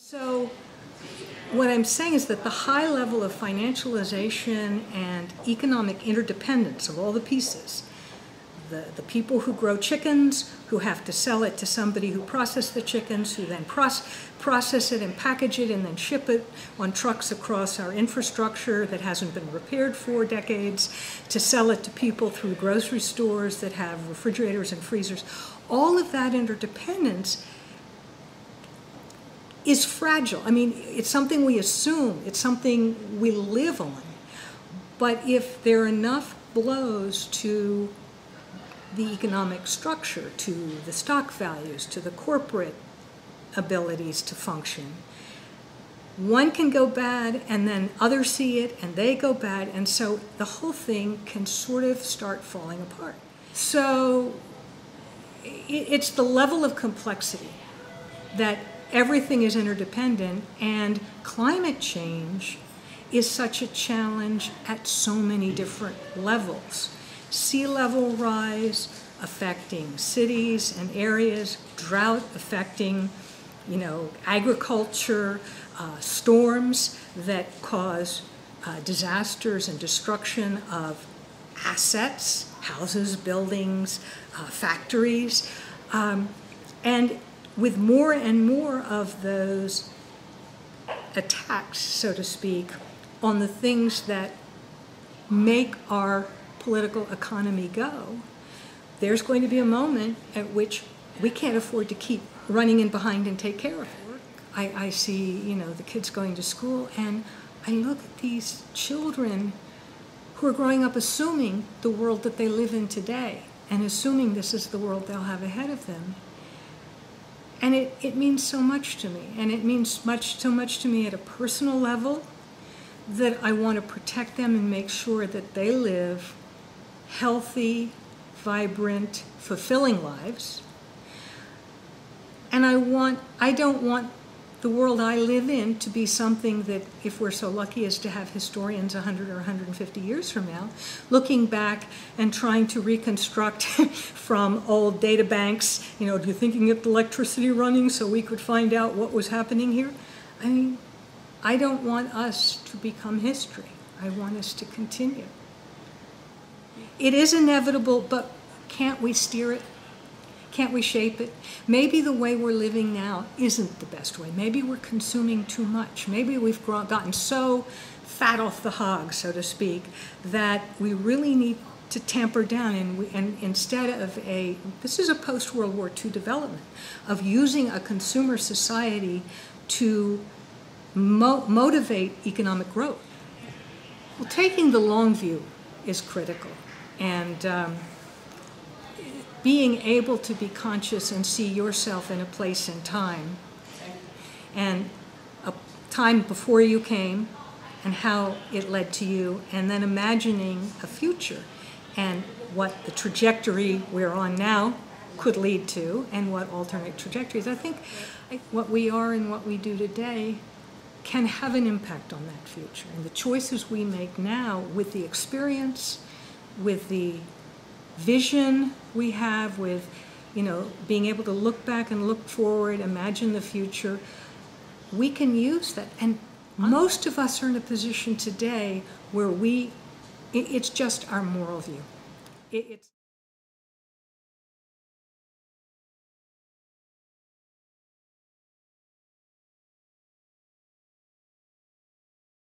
So what I'm saying is that the high level of financialization and economic interdependence of all the pieces, the people who grow chickens, who have to sell it to somebody who processes the chickens, who then process it and package it and then ship it on trucks across our infrastructure that hasn't been repaired for decades, to sell it to people through grocery stores that have refrigerators and freezers. All of that interdependence is fragile. I mean, it's something we assume, it's something we live on. But if there are enough blows to the economic structure, to the stock values, to the corporate abilities to function, one can go bad and then others see it and they go bad, and so the whole thing can sort of start falling apart. So it's the level of complexity that everything is interdependent, and climate change is such a challenge at so many different levels. Sea level rise affecting cities and areas, drought affecting, agriculture, storms that cause disasters and destruction of assets, houses, buildings, factories, and with more and more of those attacks, so to speak, on the things that make our political economy go, there's going to be a moment at which we can't afford to keep running in behind and take care of it. I see, the kids going to school, and I look at these children who are growing up assuming the world that they live in today and assuming this is the world they'll have ahead of them. And it means so much to me, and it means so much to me at a personal level, that I want to protect them and make sure that they live healthy, vibrant, fulfilling lives. And I don't want the world I live in to be something that, if we're so lucky as to have historians 100 or 150 years from now, looking back and trying to reconstruct from old data banks, do you think you can get the electricity running so we could find out what was happening here? I mean, I don't want us to become history. I want us to continue. It is inevitable, but can't we steer it? Can't we shape it? Maybe the way we're living now isn't the best way. Maybe we're consuming too much. Maybe we've gotten so fat off the hog, so to speak, that we really need to tamper down, and instead of this is a post-World War II development, of using a consumer society to motivate economic growth. Well, taking the long view is critical, and being able to be conscious and see yourself in a place and time, and a time before you came and how it led to you, and then imagining a future and what the trajectory we're on now could lead to, and what alternate trajectories. I think what we are and what we do today can have an impact on that future. And the choices we make now, with the experience, with the vision we have, with being able to look back and look forward, imagine the future, we can use that. And most of us are in a position today where it's just our moral view. It's